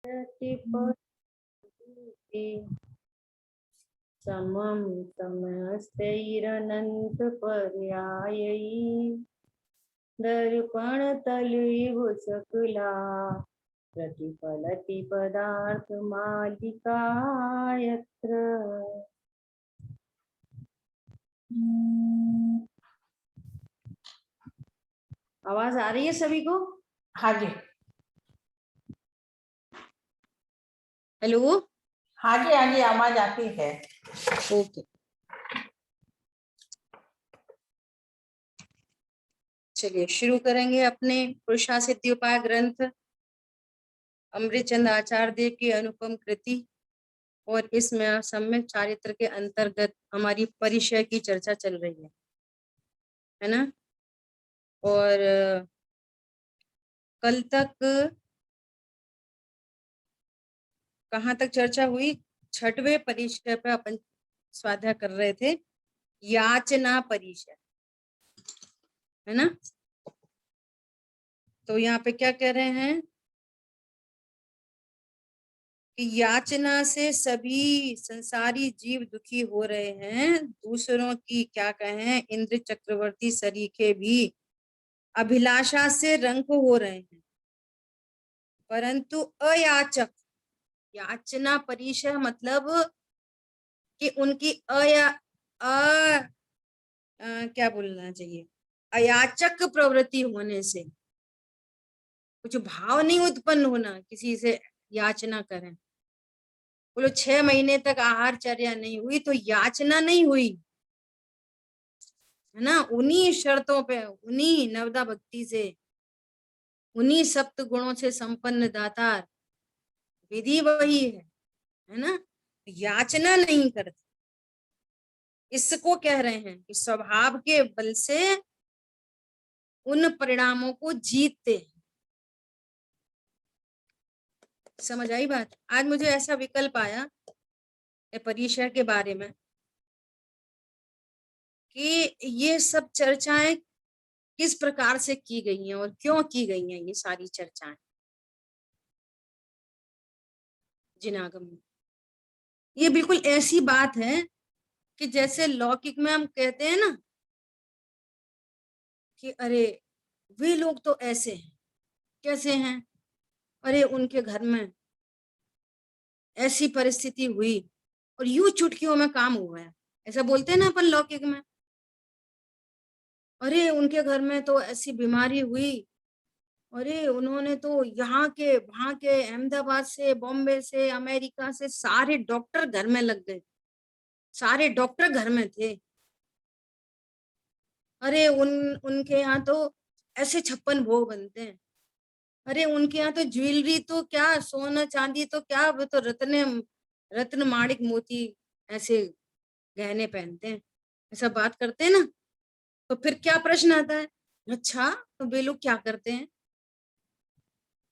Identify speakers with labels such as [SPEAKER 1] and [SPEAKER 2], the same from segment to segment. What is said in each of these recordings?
[SPEAKER 1] समं समस्तैरनन्तपर्यायैः दर्पणतलुइव सकला प्रतिफलति पदार्थमालिका यत्र। आवाज आ रही है सभी को?
[SPEAKER 2] हाँ जी।
[SPEAKER 1] हेलो।
[SPEAKER 2] हाँ जी, हाँ जी, आवाज आती है।
[SPEAKER 1] ओके, चलिए शुरू करेंगे अपने पुरुषासिद्ध्योपाय ग्रंथ अमृतचंद आचार्य देव की अनुपम कृति और इसमें सम्यक चारित्र के अंतर्गत हमारी परिचय की चर्चा चल रही है ना। और कल तक कहाँ तक चर्चा हुई? छठवें परिचय पे अपन स्वाध्याय कर रहे थे, याचना परिचय, है ना। तो यहाँ पे क्या कह रहे हैं कि याचना से सभी संसारी जीव दुखी हो रहे हैं। दूसरों की क्या कहें, इंद्र चक्रवर्ती सरीखे भी अभिलाषा से रंक हो रहे हैं, परंतु अयाचक, याचना परिचय मतलब कि उनकी क्या बोलना चाहिए, अयाचक प्रवृत्ति होने से, कुछ भाव नहीं उत्पन्न होना, किसी से याचना करें। बोलो 6 महीने तक आहारचर्या नहीं हुई तो याचना नहीं हुई, है ना। उन्हीं शर्तों पे, उन्हीं नवदा भक्ति से, उन्हीं सप्त गुणों से संपन्न दातार, विधि वही है ना। याचना नहीं करते, इसको कह रहे हैं कि स्वभाव के बल से उन परिणामों को जीतते हैं। समझ आई बात? आज मुझे ऐसा विकल्प आया परिचय के बारे में कि ये सब चर्चाएं किस प्रकार से की गई हैं और क्यों की गई हैं ये सारी चर्चाएं जिनागम में। ये बिल्कुल ऐसी बात है कि जैसे लौकिक में हम कहते हैं ना कि अरे वे लोग तो ऐसे हैं, कैसे हैं, अरे उनके घर में ऐसी परिस्थिति हुई और यूं चुटकियों में काम हुआ है, ऐसा बोलते हैं ना अपन लौकिक में। अरे उनके घर में तो ऐसी बीमारी हुई, अरे उन्होंने तो यहाँ के वहां के अहमदाबाद से, बॉम्बे से, अमेरिका से सारे डॉक्टर घर में लग गए, सारे डॉक्टर घर में थे। अरे उनके यहाँ तो ऐसे 56 भोग बनते हैं, अरे उनके यहाँ तो ज्वेलरी तो क्या, सोना चांदी तो क्या, वो तो रत्न माणिक मोती ऐसे गहने पहनते हैं, ऐसा बात करते हैं ना। तो फिर क्या प्रश्न आता है, अच्छा तो वे लोग क्या करते हैं,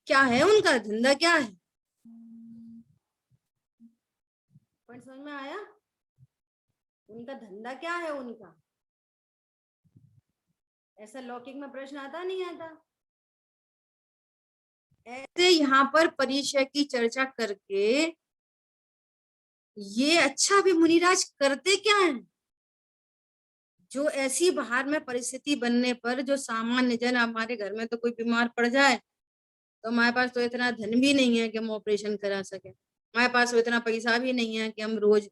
[SPEAKER 1] क्या है उनका धंधा, क्या है? पॉइंट समझ में आया? उनका धंधा क्या है उनका? ऐसा लौकिक में प्रश्न आता नहीं आता? ऐसे यहाँ पर परिचय की चर्चा करके ये अच्छा भी मुनिराज करते क्या है, जो ऐसी बाहर में परिस्थिति बनने पर जो सामान्य जन, हमारे घर में तो कोई बीमार पड़ जाए तो हमारे पास तो इतना धन भी नहीं है कि हम ऑपरेशन करा सके, हमारे पास तो इतना पैसा भी नहीं है कि हम रोज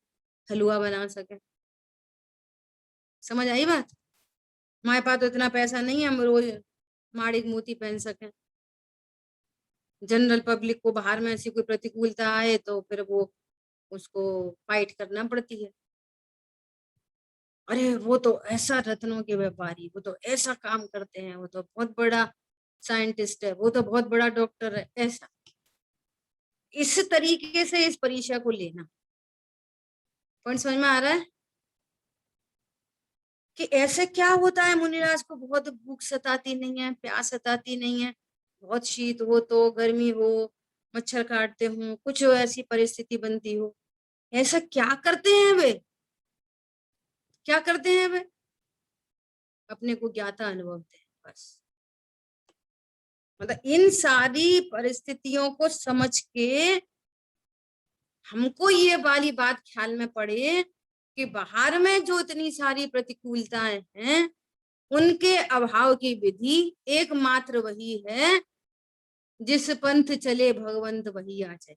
[SPEAKER 1] हलवा बना सके। समझ आई बात? हमारे पास तो इतना पैसा नहीं है हम रोज माणिक मोती पहन सके। जनरल पब्लिक को बाहर में ऐसी कोई प्रतिकूलता आए तो फिर वो उसको फाइट करना पड़ती है। अरे वो तो ऐसा रत्नों के व्यापारी, वो तो ऐसा काम करते हैं, वो तो बहुत बड़ा साइंटिस्ट है, वो तो बहुत बड़ा डॉक्टर है, ऐसा। इस तरीके से इस परीक्षा को लेना, पॉइंट समझ में आ रहा है कि ऐसे क्या होता है, मुनिराज को बहुत भूख सताती नहीं है, प्यास सताती नहीं है, बहुत शीत हो तो, गर्मी हो, मच्छर काटते हो, कुछ ऐसी परिस्थिति बनती हो, ऐसा क्या करते हैं वे, क्या करते हैं वे? अपने को ज्ञाता अनुभवते हैं बस। मतलब इन सारी परिस्थितियों को समझ के हमको ये वाली बात ख्याल में पड़े कि बाहर में जो इतनी सारी प्रतिकूलताएं हैं, उनके अभाव की विधि एकमात्र वही है, जिस पंथ चले भगवंत वही आ जाए।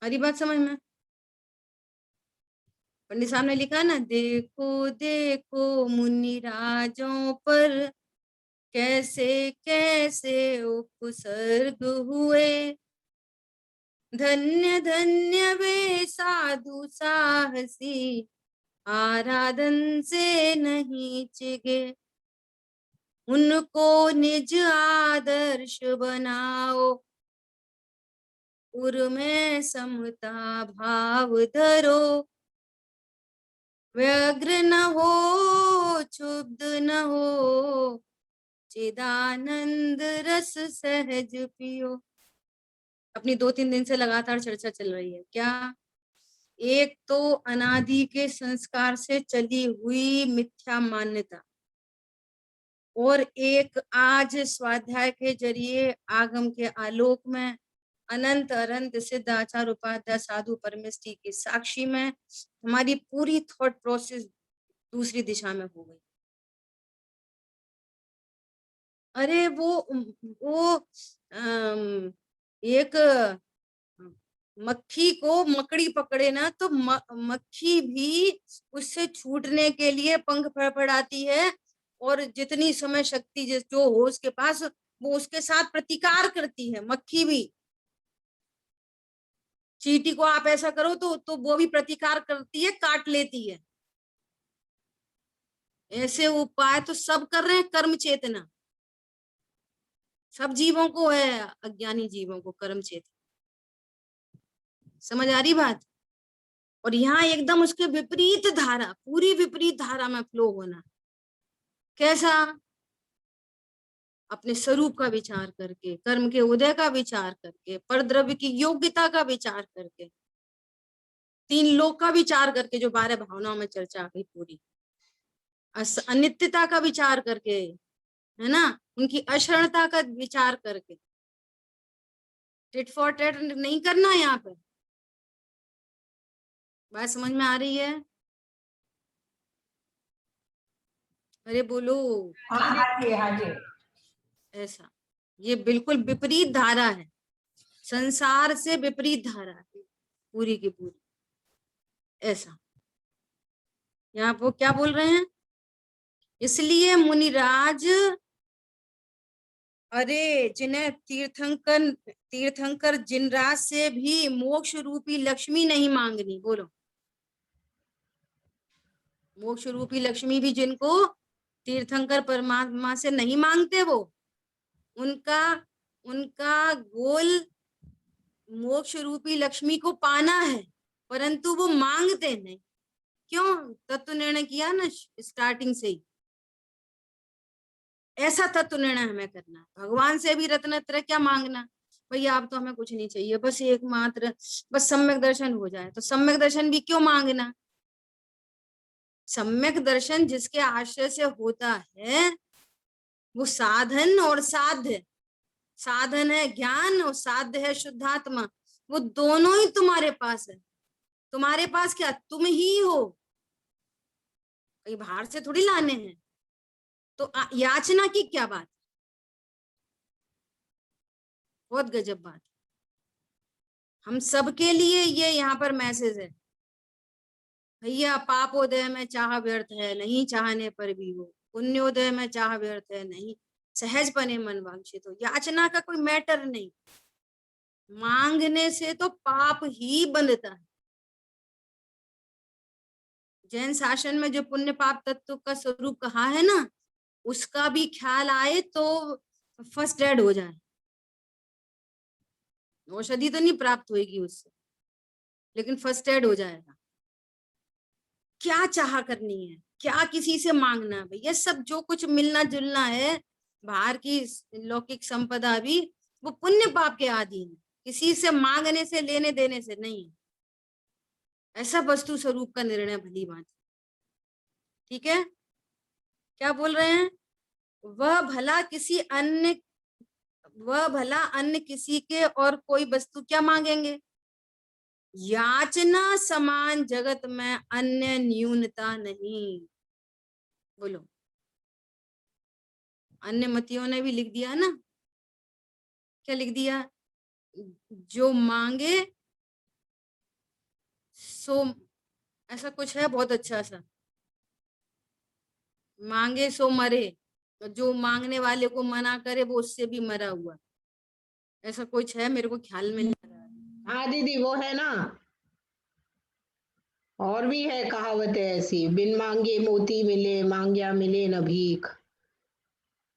[SPEAKER 1] हरी बात समझ में? पंडित साहब ने लिखा ना, देखो देखो मुनि राजों पर कैसे कैसे उपसर्ग हुए, धन्य धन्य वे साधु साहसी, आराधन से नहीं चिगे, उनको निज आदर्श बनाओ, उर में समता भाव धरो, व्यग्र न हो क्षुब्ध न हो, चिदानंद रस सहज पियो। अपनी 2-3 दिन से लगातार चर्चा चल रही है क्या? एक तो अनादि के संस्कार से चली हुई मिथ्या मान्यता, और एक आज स्वाध्याय के जरिए आगम के आलोक में अनंत अनंत सिद्ध आचार उपाध्याय साधु परमेष्टि की साक्षी में हमारी पूरी थॉट प्रोसेस दूसरी दिशा में हो गई। अरे वो एक मक्खी को मकड़ी पकड़े ना तो मक्खी भी उससे छूटने के लिए पंख फड़फड़ाती है, और जितनी समय शक्ति जो हो उसके पास, वो उसके साथ प्रतिकार करती है। मक्खी भी, चींटी को आप ऐसा करो तो वो भी प्रतिकार करती है, काट लेती है। ऐसे उपाय तो सब कर रहे हैं, कर्म चेतना सब जीवों को है, अज्ञानी जीवों को कर्म चेतना। समझ आ रही बात? और यहाँ एकदम उसके विपरीत धारा, पूरी विपरीत धारा में फ्लो होना। कैसा? अपने स्वरूप का विचार करके, कर्म के उदय का विचार करके, परद्रव्य की योग्यता का विचार करके, 3 लोक का विचार करके, जो 12 भावनाओं में चर्चा हुई पूरी, अनित्यता का विचार करके, है ना, उनकी अशरणता का विचार करके। टिट फॉर टेट नहीं करना यहाँ पे। बात समझ में आ रही है? अरे बोलो।
[SPEAKER 2] हाँ जी, हाँ जी।
[SPEAKER 1] ऐसा ये बिल्कुल विपरीत धारा है, संसार से विपरीत धारा है पूरी की पूरी। ऐसा यहाँ वो क्या बोल रहे हैं, इसलिए मुनिराज, अरे जिन्हें तीर्थंकर तीर्थंकर जिनराज से भी मोक्ष रूपी लक्ष्मी नहीं मांगनी, बोलो, मोक्ष रूपी लक्ष्मी भी जिनको तीर्थंकर परमात्मा से नहीं मांगते, वो उनका उनका गोल मोक्ष रूपी लक्ष्मी को पाना है, परंतु वो मांगते नहीं। क्यों? तत्व निर्णय किया ना स्टार्टिंग से ही, ऐसा तत्व निर्णय हमें करना है। भगवान से भी रत्नत्रय क्या मांगना, भैया अब तो हमें कुछ नहीं चाहिए, बस एकमात्र बस सम्यक दर्शन हो जाए। तो सम्यक दर्शन भी क्यों मांगना? सम्यक दर्शन जिसके आश्रय से होता है वो साधन और साध्य, साधन है ज्ञान और साध्य है शुद्धात्मा, वो दोनों ही तुम्हारे पास है। तुम्हारे पास क्या, तुम ही हो, कहीं बाहर से थोड़ी लाने हैं। तो याचना की क्या बात, बहुत गजब बात। हम सबके लिए ये यहाँ पर मैसेज है, भैया पापोदय में चाह व्यर्थ है नहीं, चाहने पर भी हो, पुण्योदय में चाह व्यर्थ है नहीं, सहज पने मन वांछित हो। याचना का कोई मैटर नहीं, मांगने से तो पाप ही बनता है। जैन शासन में जो पुण्य पाप तत्व का स्वरूप कहा है ना, उसका भी ख्याल आए तो फर्स्ट एड हो जाए। औषधि तो नहीं प्राप्त होगी उससे, लेकिन फर्स्ट एड हो जाएगा। क्या चाह करनी है, क्या किसी से मांगना है भैया, सब जो कुछ मिलना जुलना है बाहर की लौकिक संपदा भी, वो पुण्य पाप के आदि है, किसी से मांगने से लेने देने से नहीं है। ऐसा वस्तु स्वरूप का निर्णय भली बात। ठीक है, क्या बोल रहे हैं? वह भला अन्य किसी के और कोई वस्तु क्या मांगेंगे। याचना समान जगत में अन्य न्यूनता नहीं। बोलो, अन्य मतियों ने भी लिख दिया ना, क्या लिख दिया, जो मांगे सो, ऐसा कुछ है बहुत अच्छा सा, मांगे सो मरे, जो मांगने वाले को मना करे वो उससे भी मरा हुआ, ऐसा कुछ है, मेरे को ख्याल में नहीं आ रहा है।
[SPEAKER 2] हाँ दीदी, वो है ना। और भी है कहावतें ऐसी, बिन मांगे मोती मिले, मांग्या मिले न भीख।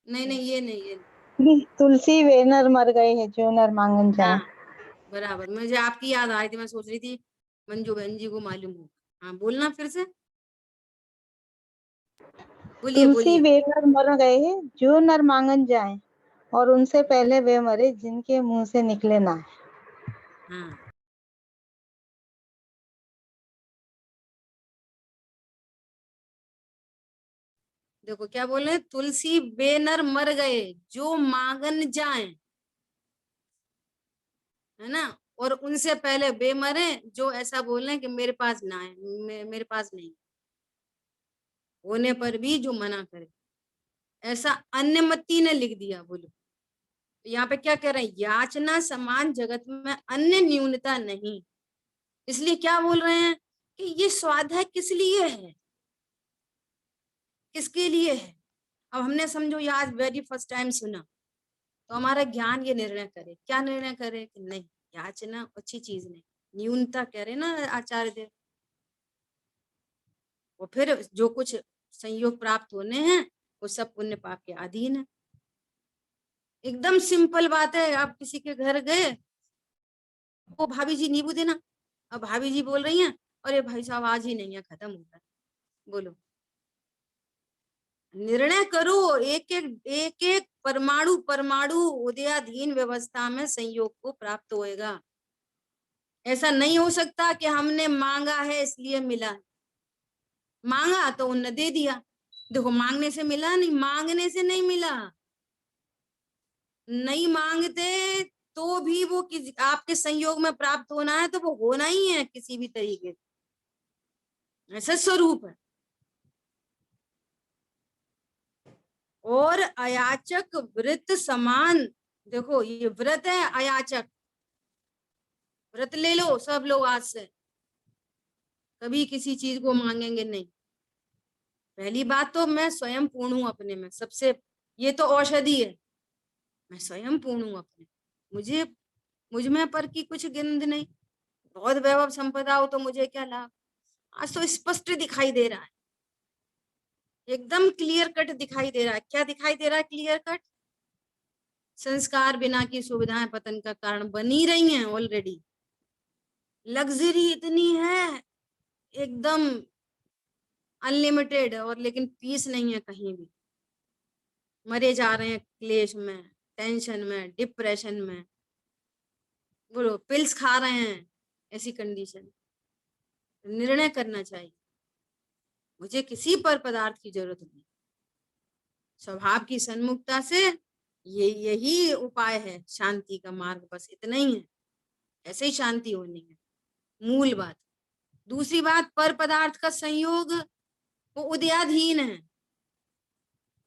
[SPEAKER 1] नहीं नहीं, ये नहीं, ये नहीं।
[SPEAKER 3] तुलसी वे नर मर गए हैं जो नर मांगन जाए।
[SPEAKER 1] हाँ बराबर, मुझे आपकी याद आ रही थी, मैं सोच रही थी मंजू बहन जी को मालूम हो। हाँ बोलना फिर से, बोलिए
[SPEAKER 3] तुलसी
[SPEAKER 1] बोलिए।
[SPEAKER 3] वे नर मर गए हैं जो नर मांगन जाए, और उनसे पहले वे मरे जिनके मुंह से निकले ना।
[SPEAKER 1] हाँ देखो क्या बोल रहे हैं, तुलसी बेनर मर गए जो मांगन जाए, है ना, और उनसे पहले बे मरे जो ऐसा बोल रहे हैं कि मेरे पास ना है, मेरे पास नहीं, होने पर भी जो मना करे, ऐसा अन्यमति ने लिख दिया। बोलो, तो यहाँ पे क्या कह रहे हैं, याचना समान जगत में अन्य न्यूनता नहीं। इसलिए क्या बोल रहे हैं कि ये स्वाध्याय किस लिए है, किसके लिए है। अब हमने समझो ये आज वेरी फर्स्ट टाइम सुना, तो हमारा ज्ञान ये निर्णय करे, क्या निर्णय करे कि नहीं, याचना अच्छी चीज नहीं, न्यूनता कह रहे ना आचार्य देव। और फिर जो कुछ संयोग प्राप्त होने हैं वो सब पुण्य पाप के अधीन है। एकदम सिंपल बात है, आप किसी के घर गए, वो भाभी जी नींबू देना, अब भाभी जी बोल रही हैं अरे भाई साहब आज ही नहीं है, खत्म हो गया। बोलो, निर्णय करो, एक एक परमाणु परमाणु उदयाधीन व्यवस्था में संयोग को प्राप्त होएगा। ऐसा नहीं हो सकता कि हमने मांगा है इसलिए मिला, मांगा तो उनने दे दिया। देखो मांगने से मिला नहीं, मांगने से नहीं मिला, नहीं मांगते तो भी वो आपके संयोग में प्राप्त होना है तो वो होना ही है किसी भी तरीके से, ऐसा स्वरूप है। और अयाचक व्रत समान, देखो ये व्रत है अयाचक, व्रत ले लो सब लोग आज से, कभी किसी चीज को मांगेंगे नहीं। पहली बात तो मैं स्वयं पूर्ण हूं अपने में, सबसे ये तो औषधि है, मैं स्वयं पूर्ण हूं अपने, मुझे मुझ में पर की कुछ गिनती नहीं, बहुत वैभव संपदा हो तो मुझे क्या लाभ। आज तो स्पष्ट दिखाई दे रहा है, एकदम क्लियर कट दिखाई दे रहा है। क्या दिखाई दे रहा है क्लियर कट, संस्कार बिना की सुविधाएं पतन का कारण बनी रही हैं ऑलरेडी, लग्जरी इतनी है एकदम अनलिमिटेड, और लेकिन पीस नहीं है कहीं भी, मरे जा रहे हैं क्लेश में, टेंशन में, डिप्रेशन में, बोलो पिल्स खा रहे हैं, ऐसी कंडीशन। निर्णय करना चाहिए, मुझे किसी पर पदार्थ की जरूरत नहीं, स्वभाव की सन्मुखता से ये यही उपाय है शांति का मार्ग, बस इतना ही है, ऐसे ही शांति होनी है, मूल बात। दूसरी बात, पर पदार्थ का संयोग वो उदयाधीन है,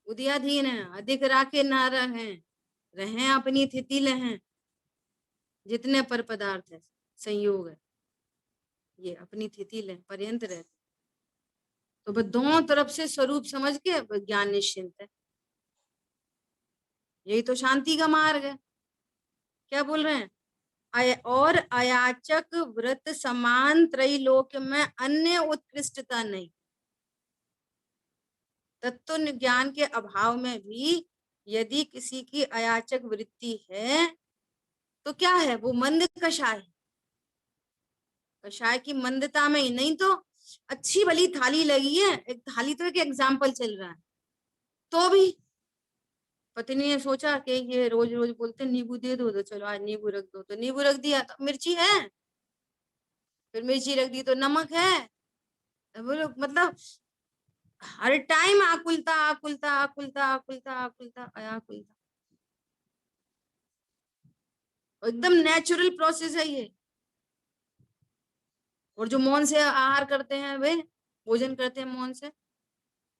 [SPEAKER 1] उदयाधीन है, अधिक राखे ना रहें, रहें अपनी तिथि हैं, जितने पर पदार्थ है संयोग है ये अपनी तिथि पर्यंत रहते, तो बस दोनों तरफ से स्वरूप समझ के ज्ञान निश्चिंत है, यही तो शांति का मार्ग है। क्या बोल रहे हैं, और अयाचक व्रत समान त्रैलोक्य में अन्य उत्कृष्टता नहीं, तत्व ज्ञान के अभाव में भी यदि किसी की अयाचक वृत्ति है तो क्या है, वो मंद कषाय, कषाय की मंदता में ही, नहीं तो अच्छी भली थाली लगी है, एक थाली तो एक एग्जाम्पल चल रहा है, तो भी पत्नी ने सोचा कि ये रोज रोज बोलते नींबू दे दो, तो चलो आज नींबू रख दो, तो नींबू रख दिया, तो मिर्ची है, फिर मिर्ची रख दी तो नमक है, बोलो मतलब हर टाइम आकुलता आकुलता आकुलता आकुलता आकुलता आकुलता, एकदम नेचुरल प्रोसेस है ये। और जो मौन से आहार करते हैं, वे भोजन करते हैं मौन से,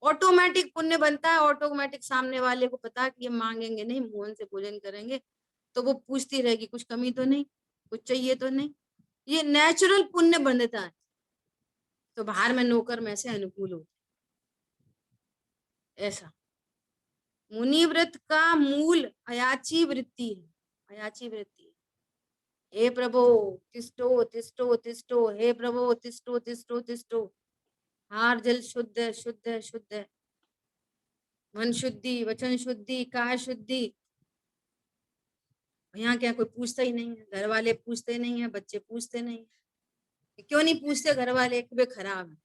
[SPEAKER 1] ऑटोमेटिक पुण्य बनता है। ऑटोमेटिक सामने वाले को पता है कि ये मांगेंगे नहीं, मौन से भोजन करेंगे, तो वो पूछती रहेगी कुछ कमी तो नहीं, कुछ चाहिए तो नहीं। ये नेचुरल पुण्य बनता है। तो बाहर में नौकर में से अनुकूल होता है। ऐसा मुनि व्रत का मूल अयाची वृत्ति है। अयाची वृत्ति, हे प्रभु तिष्ठो तिष्ठो तिष्ठो, हे प्रभु तिष्ठो तिष्ठो तिष्ठो। हार जल शुद्ध है, शुद्ध है, शुद्ध है। मन शुद्धि, वचन शुद्धि, काया शुद्धि। यहाँ क्या कोई पूछता ही नहीं है, घर वाले पूछते नहीं है, बच्चे पूछते नहीं है। क्यों नहीं पूछते घर वाले? कि वे खराब है।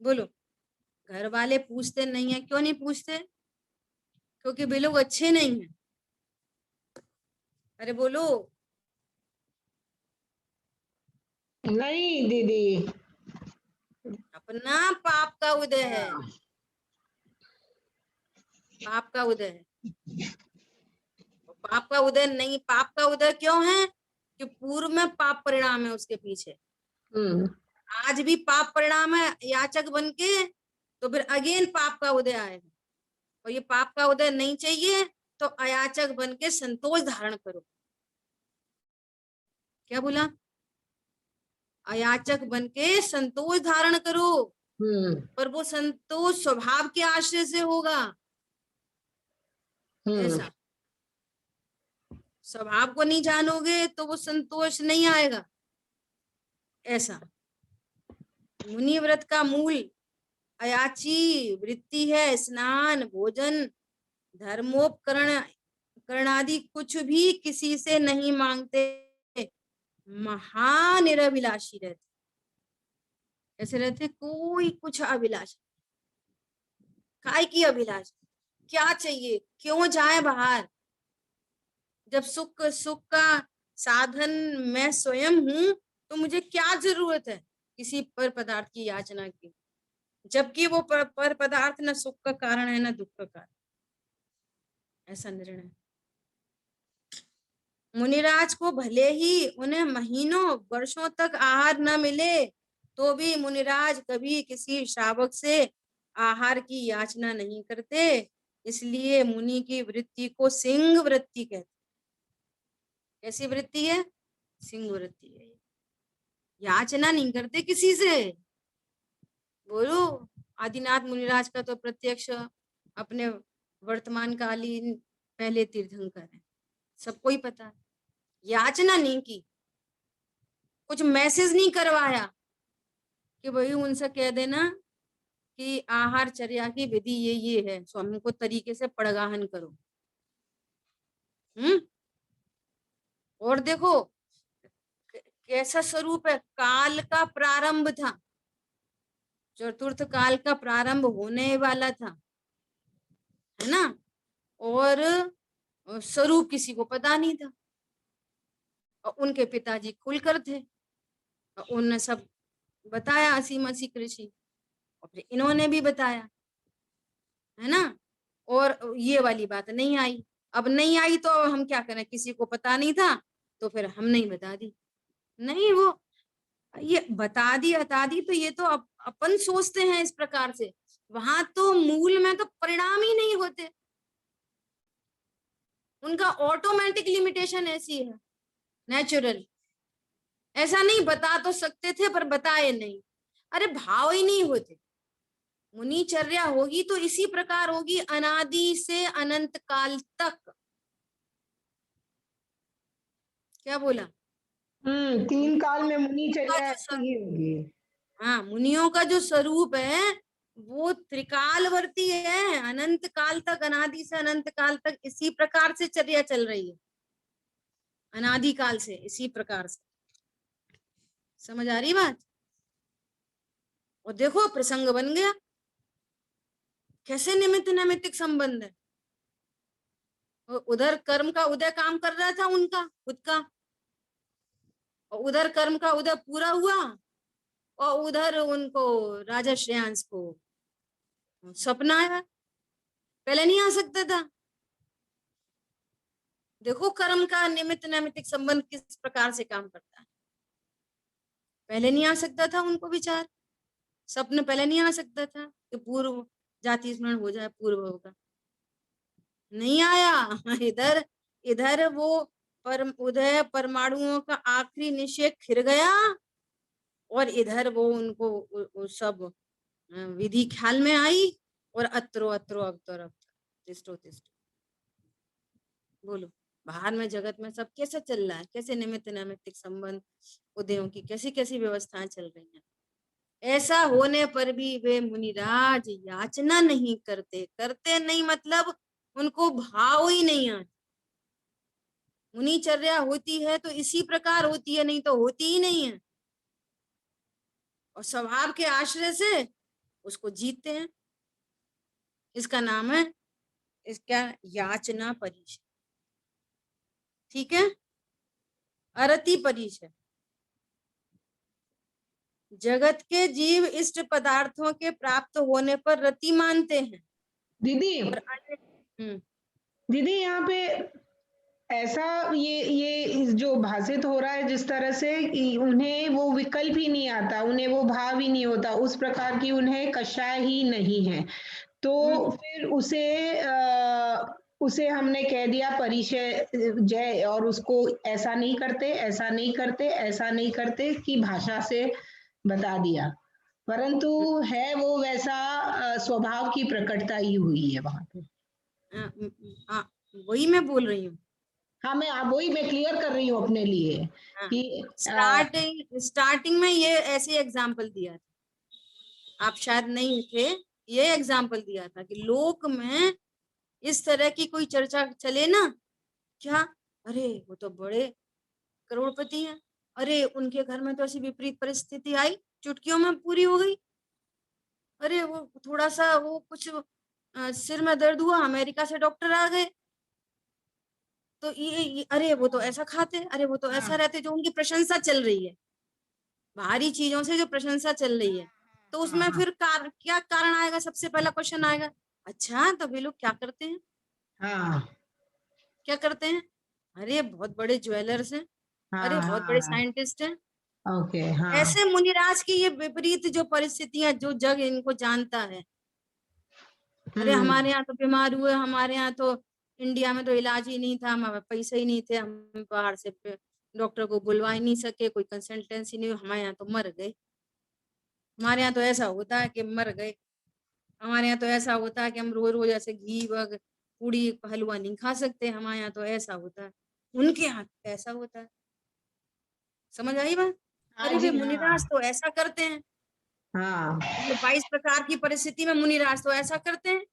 [SPEAKER 1] बोलो, घर वाले पूछते नहीं है, क्यों नहीं पूछते? क्योंकि वे लोग अच्छे नहीं है। अरे बोलो।
[SPEAKER 2] नहीं दीदी,
[SPEAKER 1] अपना पाप का उदय है, पाप का उदय है। पाप का उदय नहीं, पाप का उदय क्यों है? कि पूर्व में पाप परिणाम है उसके पीछे। आज भी पाप परिणाम है याचक बन के, तो फिर अगेन पाप का उदय आएगा। और ये पाप का उदय नहीं चाहिए तो अयाचक बन के संतोष धारण करो। क्या बोला? अयाचक बन के संतोष धारण करो। पर वो संतोष स्वभाव के आश्रय से होगा। ऐसा स्वभाव को नहीं जानोगे तो वो संतोष नहीं आएगा। ऐसा मुनि व्रत का मूल अयाची वृत्ति है। स्नान, भोजन, धर्मोपकरण करणादि कुछ भी किसी से नहीं मांगते, महानिरभिलाषी रहते। ऐसे रहते, कोई कुछ अभिलाष, काय की अभिलाष, क्या चाहिए, क्यों जाए बाहर, जब सुख सुख का साधन मैं स्वयं हूं, तो मुझे क्या जरूरत है किसी पर पदार्थ की याचना की, जबकि वो पर पदार्थ न सुख का कारण है न दुख का कारण। ऐसा निर्णय। मुनिराज को भले ही उन्हें महीनों वर्षों तक आहार न मिले, तो भी मुनिराज कभी किसी श्रावक से आहार की याचना नहीं करते। इसलिए मुनि की वृत्ति को सिंह वृत्ति कहते। कैसी वृत्ति है? सिंह वृत्ति है। याचना नहीं करते किसी से। बोलो, आदिनाथ मुनिराज का तो प्रत्यक्ष अपने वर्तमान कालीन पहले तीर्थंकर है, सबको ही पता है। याचना नहीं की, कुछ मैसेज नहीं करवाया कि भाई उनसे कह देना कि आहार चर्या की विधि ये है, स्वामी को तरीके से पड़गाहन करो। और देखो कैसा स्वरूप है। काल का प्रारंभ था, चतुर्थ काल का प्रारंभ होने वाला था, है ना। और स्वरूप किसी को पता नहीं था। और उनके पिताजी खुलकर थे, और उनने सब बताया, असी मसी कृषि, और फिर इन्होंने भी बताया, है ना। और ये वाली बात नहीं आई। अब नहीं आई तो हम क्या करें, किसी को पता नहीं था तो फिर हम नहीं बता दी। नहीं, वो ये बता दी तो ये तो अपन सोचते हैं इस प्रकार से। वहां तो मूल में तो परिणाम ही नहीं होते। उनका ऑटोमेटिक लिमिटेशन ऐसी है, नेचुरल। ऐसा नहीं, बता तो सकते थे पर बताए नहीं। अरे भाव ही नहीं होते। मुनिचर्या होगी तो इसी प्रकार होगी, अनादि से अनंत काल तक। क्या बोला?
[SPEAKER 2] 3 काल में
[SPEAKER 1] का
[SPEAKER 2] मुनिचर्या
[SPEAKER 1] जो
[SPEAKER 2] ऐसी ही होगी।
[SPEAKER 1] हाँ, मुनियों का जो स्वरूप है वो त्रिकालवर्ती है। अनंत काल तक, अनादि से अनंत काल तक इसी प्रकार से चर्या चल रही है। अनादि काल से इसी प्रकार से। समझ आ रही बात? और देखो प्रसंग बन गया, कैसे निमित्त नैमित्तिक संबंध है। उधर कर्म का उदय काम कर रहा था उनका खुद का, और उधर कर्म का उदय पूरा हुआ, और उधर उनको राजा श्रेयांश को सपना आया, पहले नहीं आ सकता था। देखो कर्म का निमित्त नैमित्तिक संबंध किस प्रकार से काम करता है। पहले नहीं आ सकता था उनको विचार, स्वप्न पहले नहीं आ सकता था कि पूर्व जाति स्मरण हो जाए पूर्व का, नहीं आया। इधर इधर वो उदय परमाणुओं का आखिरी निषेध खिर गया, और इधर वो उनको सब विधि ख्याल में आई, और अत्रो अत्रो अवतर अवतर तिष्ठो तिष्ठो। बोलो बाहर में जगत में सब कैसे चल रहा है, कैसे निमित्त नैमित्तिक संबंध उदयों की कैसी कैसी व्यवस्थाएं चल रही हैं। ऐसा होने पर भी वे मुनिराज याचना नहीं करते, करते नहीं मतलब उनको भाव ही नहीं आता। मुनिचर्या होती है तो इसी प्रकार होती है, नहीं तो होती ही नहीं है, और स्वभाव के आश्रय से उसको जीतते हैं। इसका नाम है इसका याचना परिचय, ठीक है, अरति परिचय। जगत के जीव इष्ट पदार्थों के प्राप्त होने पर रति मानते हैं
[SPEAKER 2] दीदी
[SPEAKER 1] और अन्य
[SPEAKER 2] दीदी यहाँ पे ऐसा ये जो भाषित हो रहा है जिस तरह से कि उन्हें वो विकल्प ही नहीं आता, उन्हें वो भाव ही नहीं होता, उस प्रकार की उन्हें कषाय ही नहीं है, तो फिर उसे हमने कह दिया परिचय जय, और उसको ऐसा नहीं करते, ऐसा नहीं करते, ऐसा नहीं करते की भाषा से बता दिया, परंतु है वो वैसा स्वभाव की प्रकटता ही हुई है वहां पे।
[SPEAKER 1] वही मैं बोल रही हूँ।
[SPEAKER 2] हाँ, वही मैं क्लियर कर रही हूँ अपने लिए कि
[SPEAKER 1] स्टार्टिंग में ये ऐसे एग्जाम्पल दिया था, आप शायद नहीं थे, ये एग्जाम्पल दिया था कि लोक में इस तरह की कोई चर्चा चले ना, क्या अरे वो तो बड़े करोड़पति हैं, अरे उनके घर में तो ऐसी विपरीत परिस्थिति आई, चुटकियों में पूरी हो गई, अरे वो थोड़ा सा वो कुछ सिर में दर्द हुआ, अमेरिका से डॉक्टर आ गए, तो ये अरे वो तो ऐसा खाते, अरे वो तो ऐसा रहते, जो उनकी प्रशंसा चल रही है, बाहरी चीजों से जो प्रशंसा चल रही है, तो उसमें फिर क्या कारण आएगा, सबसे पहला क्वेश्चन आएगा, अच्छा तो वे लोग क्या करते हैं,
[SPEAKER 2] हाँ
[SPEAKER 1] क्या करते हैं, अरे बहुत बड़े ज्वेलर्स हैं, अरे बहुत बड़े
[SPEAKER 2] हाँ
[SPEAKER 1] साइंटिस्ट हैं।
[SPEAKER 2] ओके हाँ
[SPEAKER 1] ऐसे मुनिराज की ये विपरीत जो परिस्थितियां, जो जग इनको जानता है, अरे हमारे यहाँ तो बीमार हुए, हमारे यहाँ तो इंडिया में तो इलाज ही नहीं था, हमारे पैसे ही नहीं थे, हम बाहर से डॉक्टर को बुलवा ही नहीं सके, कोई कंसल्टेंसी नहीं, हमारे यहाँ तो मर गए, हमारे यहाँ तो ऐसा होता है कि मर गए, हमारे यहाँ तो ऐसा होता है कि हम रोज रोज ऐसे घी वग पूड़ी हलवा नहीं खा सकते, हमारे यहाँ तो ऐसा होता है, उनके यहाँ ऐसा होता है। समझ आई बात?
[SPEAKER 2] हाँ
[SPEAKER 1] अरे वे
[SPEAKER 2] जी
[SPEAKER 1] मुनिराज
[SPEAKER 2] हाँ
[SPEAKER 1] तो ऐसा करते हैं,
[SPEAKER 2] हाँ
[SPEAKER 1] ये 22 प्रकार की परिस्थिति में मुनिराज तो ऐसा करते हैं,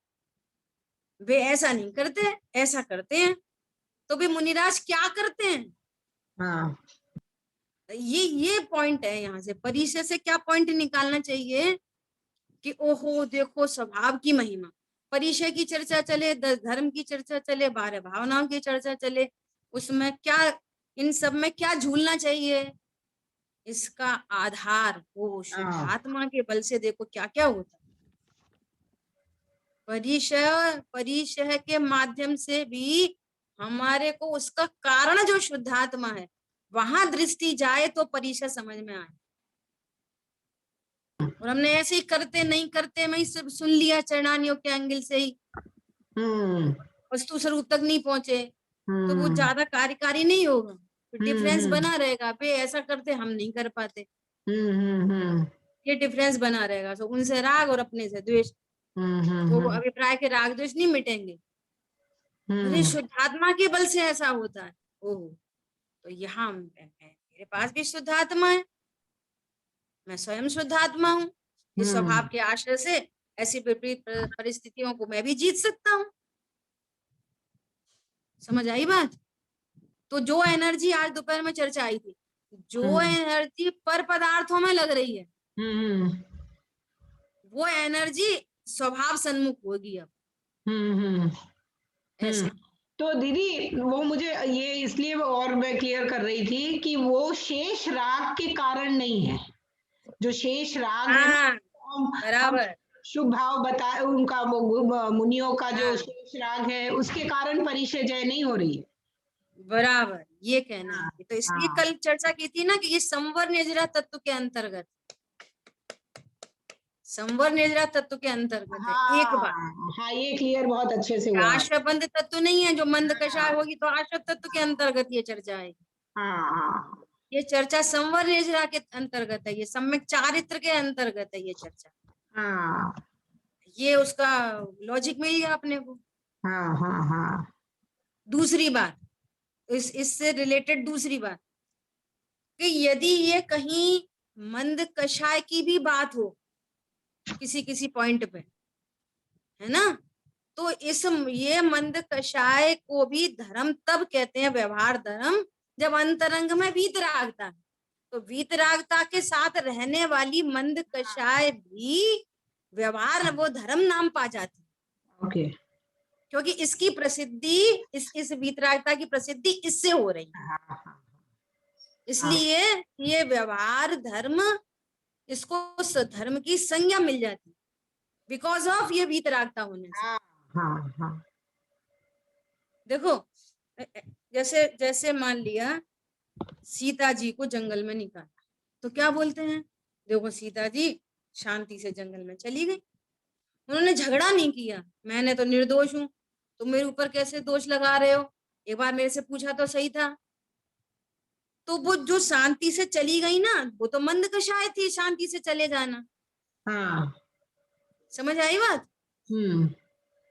[SPEAKER 1] वे ऐसा नहीं करते, ऐसा करते हैं, तो वे मुनिराज क्या करते हैं,
[SPEAKER 2] हाँ
[SPEAKER 1] ये पॉइंट है। यहाँ से परिचय से क्या पॉइंट निकालना चाहिए कि ओहो देखो स्वभाव की महिमा, परिचय की चर्चा चले, धर्म की चर्चा चले, बारह भावनाओं की चर्चा चले, उसमें क्या, इन सब में क्या झूलना चाहिए, इसका आधार वो शुद्धात्मा के बल से देखो क्या क्या होता है। परिचय के माध्यम से भी हमारे को उसका कारण जो शुद्धात्मा है वहां दृष्टि जाए तो परिचय समझ में आए, और हमने ऐसे ही करते नहीं करते में ही सब सुन लिया चरणानियों के एंगल से ही, वस्तु स्वरूप तक नहीं पहुंचे, तो वो ज्यादा कार्यकारी नहीं होगा, तो डिफरेंस बना रहेगा, वे ऐसा करते हम नहीं कर पाते, ये डिफरेंस बना रहेगा, तो उनसे राग और अपने से द्वेष, तो वो अभिप्राय के राग द्वेष नहीं मिटेंगे। अरे शुद्धात्मा के बल से ऐसा होता है, ओह तो यहाँ मेरे पास भी शुद्धात्मा है, मैं स्वयं शुद्धात्मा हूँ, इस स्वभाव के आश्रय से ऐसी विपरीत परिस्थितियों को मैं भी जीत सकता हूँ। समझ आई बात? तो जो एनर्जी आज दोपहर में चर्चा आई थी, जो एनर्जी पर पदार्थों में लग रही है, वो एनर्जी स्वभाव सन्मुख होगी अब ऐसे।
[SPEAKER 2] तो दीदी वो मुझे ये इसलिए और मैं क्लियर कर रही थी कि वो शेष राग के कारण नहीं है, जो शेष राग है ना, हम
[SPEAKER 1] बराबर
[SPEAKER 2] शुभ भाव बता उनका वो मुनियों का जो
[SPEAKER 1] हाँ।
[SPEAKER 2] शेष राग है उसके कारण परिचय जय नहीं हो रही है।
[SPEAKER 1] बराबर, ये कहना
[SPEAKER 2] हाँ
[SPEAKER 1] है। तो इसलिए
[SPEAKER 2] हाँ
[SPEAKER 1] कल चर्चा की थी ना कि ये संवर निर्जरा तत्व के अंतर्गत, संवर निर्जरा तत्व के अंतर्गत है। एक बात,
[SPEAKER 2] हाँ हाँ, ये क्लियर बहुत अच्छे से हुआ।
[SPEAKER 1] आश्रबंध तत्व नहीं है, जो मंद कषाय
[SPEAKER 2] हाँ
[SPEAKER 1] होगी तो आश्रब तत्व के अंतर्गत ये चर्चा है।
[SPEAKER 2] हाँ हाँ
[SPEAKER 1] ये चर्चा संवर निर्जरा के अंतर्गत है, ये सम्यक चारित्र के अंतर्गत है ये चर्चा।
[SPEAKER 2] हाँ
[SPEAKER 1] ये उसका लॉजिक मिल गया अपने को।
[SPEAKER 2] हाँ हाँ हाँ
[SPEAKER 1] दूसरी बात, इससे रिलेटेड दूसरी बात, कि यदि ये कहीं मंद कषाय की भी बात हो किसी किसी पॉइंट पे, है ना, तो ये मंद कषाय को भी धर्म तब कहते हैं, व्यवहार धर्म, जब अंतरंग में वीतरागता है। तो वीतरागता के साथ रहने वाली मंद कषाय भी व्यवहार वो धर्म नाम पा जाती है,
[SPEAKER 2] ओके
[SPEAKER 1] क्योंकि इसकी प्रसिद्धि, इस वीतरागता की प्रसिद्धि इससे हो रही है।
[SPEAKER 2] हाँ हाँ
[SPEAKER 1] इसलिए ये व्यवहार धर्म, इसको धर्म की संज्ञा मिल जाती, बिकॉज ऑफ ये वीतरागता होने से।
[SPEAKER 2] हाँ हाँ हाँ
[SPEAKER 1] देखो, जैसे जैसे मान लिया सीता जी को जंगल में निकाला, तो क्या बोलते हैं, देखो सीता जी शांति से जंगल में चली गई, उन्होंने झगड़ा नहीं किया, मैंने तो निर्दोष हूं, तुम मेरे ऊपर कैसे दोष लगा रहे हो, एक बार मेरे से पूछा तो सही था। तो वो जो शांति से चली गई ना, वो तो मंद कषाय थी, शांति से चले जाना।
[SPEAKER 2] हाँ
[SPEAKER 1] समझ आई बात।
[SPEAKER 2] हम्म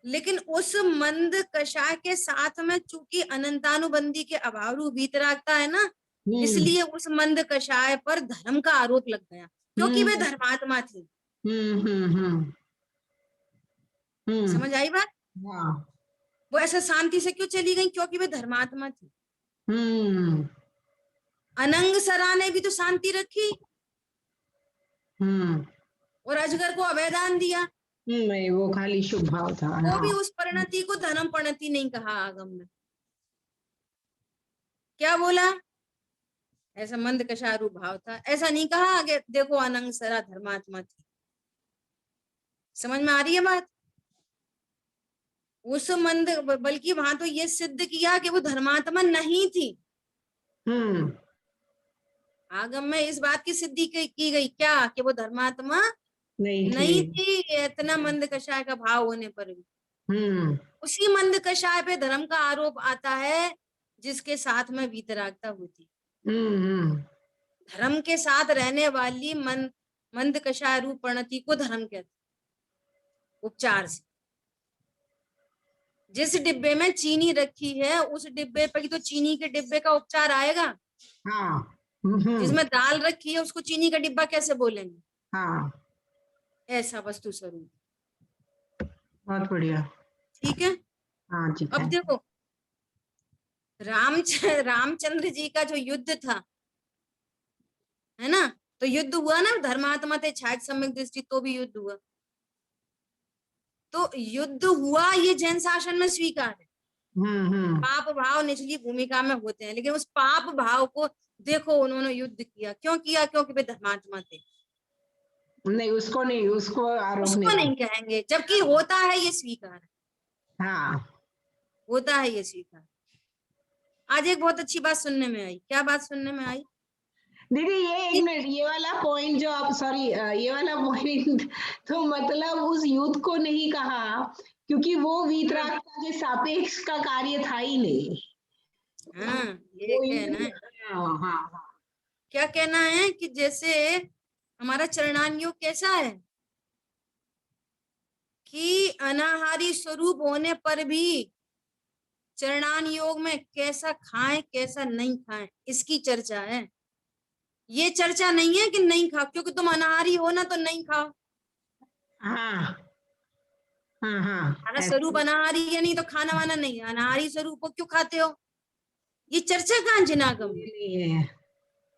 [SPEAKER 1] लेकिन उस मंद कषाय के साथ में चूंकि अनंतानुबंधी के अभाव वीतरागता है ना, इसलिए उस मंद कषाय पर धर्म का आरोप लग गया, क्योंकि वे धर्मात्मा थी।
[SPEAKER 2] हम्म
[SPEAKER 1] समझ आई बात।
[SPEAKER 2] हाँ
[SPEAKER 1] वो ऐसे शांति से क्यों चली गई, क्योंकि वे धर्मात्मा थी।
[SPEAKER 2] हम्म
[SPEAKER 1] अनंग सरा ने भी तो शांति रखी
[SPEAKER 2] हम्म
[SPEAKER 1] और अजगर को अभयदान दिया,
[SPEAKER 2] नहीं वो खाली शुभ भाव था।
[SPEAKER 1] वो भी
[SPEAKER 2] हाँ
[SPEAKER 1] उस परिणति को धर्म परिणति नहीं कहा आगम में। क्या बोला, ऐसा मंद कषाय भाव था, ऐसा नहीं कहा आगे, देखो अनंग सरा धर्मात्मा थी। समझ में आ रही है बात। उस मंद, बल्कि वहां तो ये सिद्ध किया कि वो धर्मात्मा नहीं थी।
[SPEAKER 2] हम्म
[SPEAKER 1] आगम में इस बात की सिद्धि की गई क्या, कि वो धर्मात्मा नहीं थी, इतना मंद कषाय का भाव होने पर भी। उसी मंद कषाय पे धर्म का आरोप आता है जिसके साथ में वीतरागता होती। धर्म के साथ रहने वाली मंद कषाय रूप परिणति को धर्म कहते, उपचार से। जिस डिब्बे में चीनी रखी है उस डिब्बे पर तो चीनी के डिब्बे का उपचार आएगा।
[SPEAKER 2] हाँ
[SPEAKER 1] जिसमें दाल रखी है उसको चीनी का डिब्बा कैसे बोलेंगे।
[SPEAKER 2] हाँ
[SPEAKER 1] ऐसा वस्तु स्वरूप।
[SPEAKER 2] बहुत बढ़िया।
[SPEAKER 1] ठीक है।
[SPEAKER 2] हाँ जी।
[SPEAKER 1] अब देखो, रामचंद्र जी का जो युद्ध था, है ना, तो युद्ध हुआ ना, धर्मात्मा थे, छाया सम्यक दृष्टि, तो भी युद्ध हुआ। तो युद्ध हुआ, ये जैन शासन में स्वीकार है। पाप भाव निचली भूमिका में होते हैं, लेकिन उस पाप भाव को देखो, उन्होंने युद्ध किया, क्यों किया, क्योंकि वे धर्मात्मा थे।
[SPEAKER 2] नहीं उसको नहीं, उसको आरोप
[SPEAKER 1] उसको नहीं कहेंगे, जबकि होता है ये स्वीकार है।
[SPEAKER 2] हाँ
[SPEAKER 1] होता है ये स्वीकार। आज एक बहुत अच्छी बात सुनने में आई। क्या बात सुनने में आई
[SPEAKER 2] दीदी? ये एक मिनट, ये वाला पॉइंट जो आप, सॉरी, ये वाला पॉइंट तो मतलब उस युद्ध को नहीं कहा क्योंकि वो वीतरागता के सापेक्ष का कार्य था ही नहीं।
[SPEAKER 1] हाँ, ये कहना है।
[SPEAKER 2] हाँ हाँ
[SPEAKER 1] क्या कहना है कि जैसे हमारा चरणान योग कैसा है कि अनाहारी स्वरूप होने पर भी चरणान योग में कैसा खाएं कैसा नहीं खाएं, इसकी चर्चा है। ये चर्चा नहीं है कि नहीं खाओ, क्योंकि तुम अनाहारी हो ना, तो नहीं खाओ।
[SPEAKER 2] हाँ हाँ
[SPEAKER 1] हमारा स्वरूप अनाहारी है, नहीं तो खाना वाना नहीं है, अनाहारी स्वरूप को क्यों खाते हो, ये चर्चा कहाँ जिनागम में।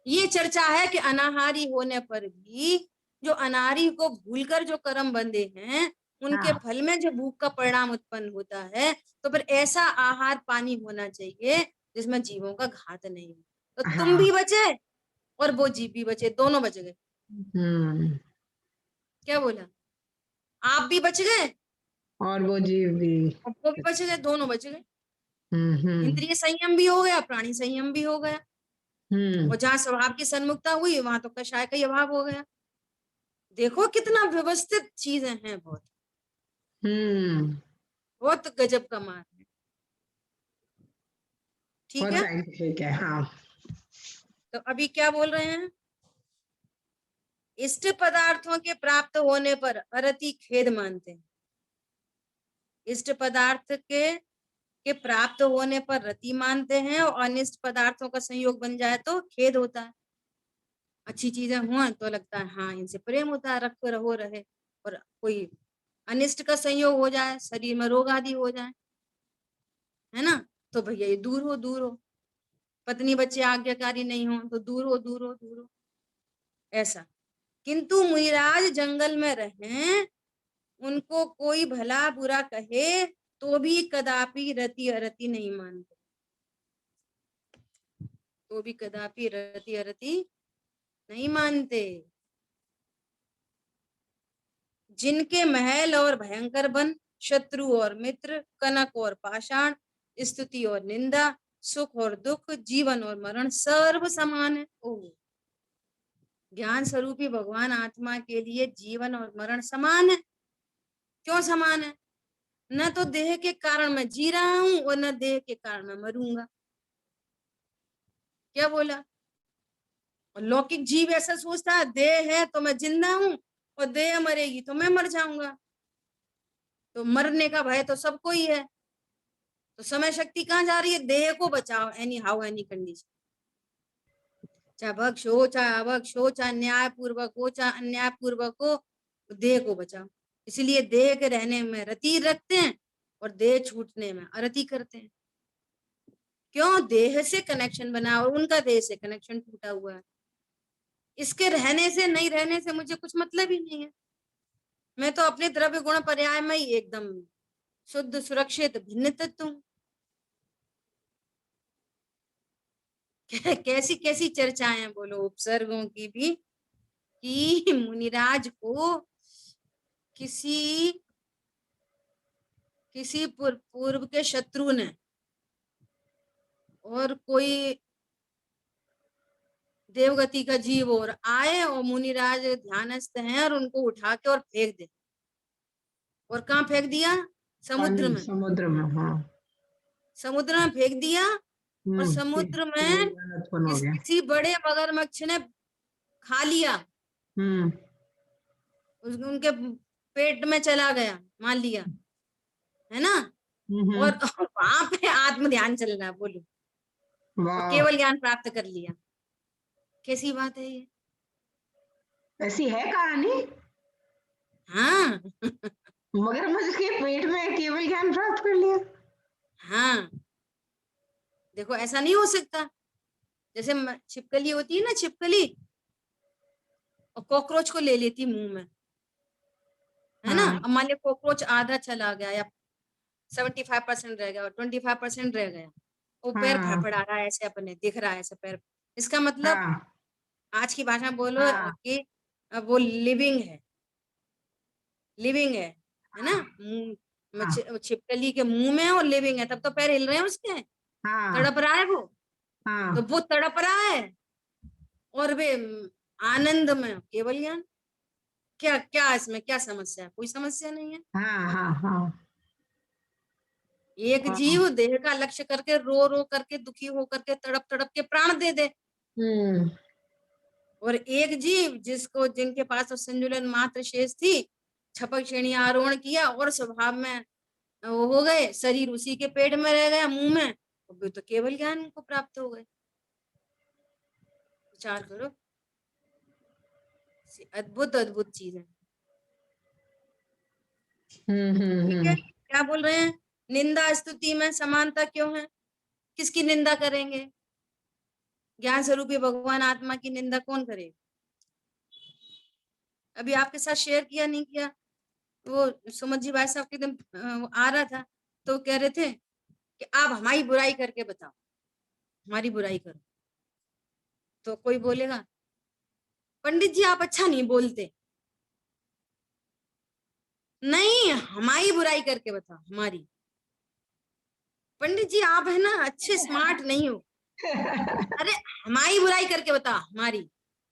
[SPEAKER 1] ये चर्चा है कि अनाहारी होने पर भी जो अनाहारी को भूलकर जो कर्म बंधे हैं, उनके फल में जो भूख का परिणाम उत्पन्न होता है, तो फिर ऐसा आहार पानी होना चाहिए जिसमें जीवों का घात नहीं हो, तो तुम भी बचे और वो जीव भी बचे, दोनों बच गए। क्या बोला, आप भी बच गए
[SPEAKER 2] और वो जीव भी।
[SPEAKER 1] और वो भी बच गए, दोनों बच गए।
[SPEAKER 2] हम्म।
[SPEAKER 1] इंद्रिय संयम भी हो गया, प्राणी संयम भी हो गया,
[SPEAKER 2] हम्म।
[SPEAKER 1] और जहाँ स्वभाव की सन्मुखता हुई वहां तो कषाय का ही अभाव हो गया। देखो कितना व्यवस्थित चीजें हैं, बहुत
[SPEAKER 2] हम्म।
[SPEAKER 1] बहुत गजब का मार है। ठीक
[SPEAKER 2] बहुत
[SPEAKER 1] है,
[SPEAKER 2] साइंटिफिक है, हाँ।
[SPEAKER 1] तो अभी क्या बोल रहे हैं? इष्ट पदार्थों के प्राप्त होने पर अरति खेद मानते हैं। इष्ट पदार्थ के प्राप्त होने पर रति मानते हैं, और अनिष्ट पदार्थों का संयोग बन जाए तो खेद होता है। अच्छी चीजें हुआ तो लगता है हाँ इनसे प्रेम होता है, रखो रहो रहे, और कोई अनिष्ट का संयोग हो जाए, शरीर में रोग आदि हो जाए, है ना, तो भैया ये दूर हो दूर हो। पत्नी बच्चे आज्ञाकारी नहीं हो तो दूर हो दूर हो दूर हो, ऐसा। किंतु मुनिराज जंगल में रहें, उनको कोई भला बुरा कहे तो भी कदापि रति अरति नहीं मानते, तो भी कदापि रति अरति नहीं मानते। जिनके महल और भयंकर वन, शत्रु और मित्र, कनक और पाषाण, स्तुति और निंदा, सुख और दुख, जीवन और मरण सर्व समान है। ओ, ज्ञान स्वरूपी भगवान आत्मा के लिए जीवन और मरण समान है। क्यों समान है? न तो देह के कारण मैं जी रहा हूं और न देह के कारण मैं मरूंगा। क्या बोला? और लौकिक जीव ऐसा सोचता है देह है तो मैं जिंदा हूं, और देह मरेगी तो मैं मर जाऊंगा, तो मरने का भय तो सबको ही है। तो समय शक्ति कहाँ जा रही है? देह को बचाओ, एनी हाउ एनी कंडीशन, चाहे भक्ष हो चाहे अभक्ष हो, चाहे न्याय पूर्वक हो चाहे अन्याय पूर्वक हो, देह को बचाओ। इसलिए देह के रहने में रति रखते हैं और देह छूटने में अरति करते हैं। क्यों? देह से कनेक्शन बना और उनका देह से कनेक्शन टूटा हुआ है। इसके रहने से नहीं रहने से मुझे कुछ मतलब ही नहीं है। मैं तो अपने द्रव्य गुण पर्याय में ही एकदम शुद्ध सुरक्षित भिन्न तत्व हूँ। कैसी कैसी चर्चाएं हैं बोलो उपसर्गों की भी, कि मुनिराज को किसी किसी पूर्व के शत्रु ने और कोई देवगति का जीव और आए और मुनिराज ध्यानस्थ हैं और उनको उठा के और फेंक दे, और कहाँ फेंक दिया? समुद्र में।
[SPEAKER 2] समुद्र में, हाँ।
[SPEAKER 1] समुद्र में फेंक दिया, और समुद्र में
[SPEAKER 2] उत्पन्न हो गया।
[SPEAKER 1] किसी बड़े मगरमच्छ ने खा लिया, उनके पेट में चला गया, मान लिया, है ना, और वहां पे आत्म ध्यान चल रहा है, बोलो, और केवल ज्ञान प्राप्त कर लिया। कैसी बात है ये?
[SPEAKER 2] ऐसी है कहानी?
[SPEAKER 1] हाँ
[SPEAKER 2] मगरमच्छ के पेट में केवल ज्ञान प्राप्त कर लिया?
[SPEAKER 1] हाँ, देखो ऐसा नहीं हो सकता। जैसे छिपकली होती है ना, छिपकली, और कॉकरोच को ले लेती मुंह में, है ना। अब मान लिया कॉकरोच आधा चला गया या 75% रह गया और 25% रह गया, वो पैर फड़फड़ा रहा है ऐसे, अपने दिख रहा है ऐसे पैर, इसका मतलब आज की भाषा में बोलो कि वो लिविंग है, लिविंग है ना। छिपकली के मुंह में और लिविंग है, तब तो पैर हिल रहे हैं उसके, तड़प रहा है वो, तो वो तड़प रहा है और वे आनंद में केवल ज्ञान। क्या क्या इसमें क्या समस्या है? कोई समस्या नहीं है। एक जीव देह का लक्ष्य करके रो रो करके दुखी हो करके तड़प तड़प के प्राण दे दे, और एक जीव जिनके पास तो संजुलन मात्र शेष थी, छपक श्रेणी आरोहण किया और स्वभाव में वो हो गए, शरीर उसी के पेट में रह गया, मुंह में, तो केवल ज्ञान को प्राप्त हो गए। विचार करो, अद्भुत अद्भुत चीज है। ठीक है, क्या बोल रहे हैं? निंदा स्तुति में समानता क्यों है? किसकी निंदा करेंगे? ज्ञान स्वरूपी भगवान आत्मा की निंदा कौन करे? अभी आपके साथ शेयर किया नहीं किया, वो सुमन जी भाई साहब के दिन आ रहा था, तो कह रहे थे कि आप हमारी बुराई करके बताओ, हमारी बुराई करो। तो कोई बोलेगा पंडित जी आप अच्छा नहीं बोलते, नहीं, हमारी बुराई करके बताओ, हमारी। पंडित जी आप है ना अच्छे स्मार्ट नहीं हो। अरे हमारी बुराई करके बताओ, हमारी।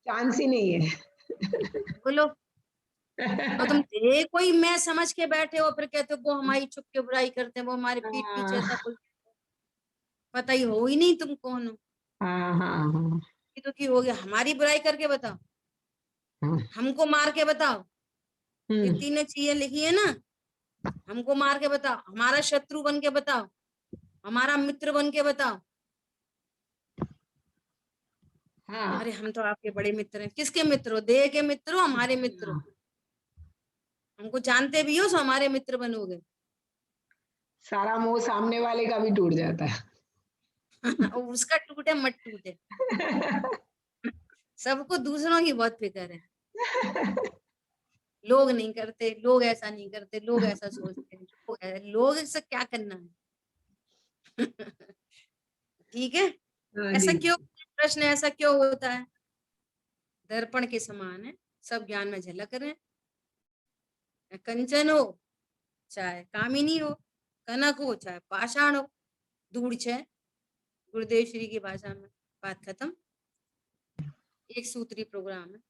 [SPEAKER 2] चांस ही नहीं है।
[SPEAKER 1] बोलो। और तुम थे कोई मैं समझ के बैठे हो, फिर कहते हो वो हमारी छुप के बुराई करते हैं, वो हमारे पीठ पीछे ऐसा कुछ। पता ही हो ही नहीं तुम कौन हो।
[SPEAKER 2] हाँ हाँ हाँ
[SPEAKER 1] ये तो की हो गया, हमारी बुराई करके बताओ,
[SPEAKER 2] हाँ।
[SPEAKER 1] हमको मार के बताओ। ये
[SPEAKER 2] हम्म।
[SPEAKER 1] तीनों चीजें लिखी है ना, हमको मार के बताओ, हमारा शत्रु बन के बताओ, हमारा मित्र बन के बताओ।
[SPEAKER 2] हाँ
[SPEAKER 1] अरे हम तो आपके बड़े मित्र हैं। किसके मित्र हो? देह के मित्र हो, हमारे मित्र हो। हमको जानते भी हो तो हमारे मित्र बनोगे।
[SPEAKER 2] सारा मोह सामने वाले का भी टूट जाता है।
[SPEAKER 1] और उसका टूटे मत टूटे। सबको दूसरों की बहुत फिक्र है। लोग नहीं करते, लोग ऐसा नहीं करते, लोग ऐसा सोचते हैं, लोग से क्या करना है। ठीक है।
[SPEAKER 2] हाँ
[SPEAKER 1] ऐसा
[SPEAKER 2] जी।
[SPEAKER 1] क्यों? प्रश्न ऐसा क्यों होता है? दर्पण के समान है, सब ज्ञान में झलक रहे हैं। कंचन हो चाहे कामिनी हो, कनक हो चाहे पाषाण हो, धूड़ छे। गुरुदेव श्री की भाषा में बात खत्म। एक सूत्री प्रोग्राम है।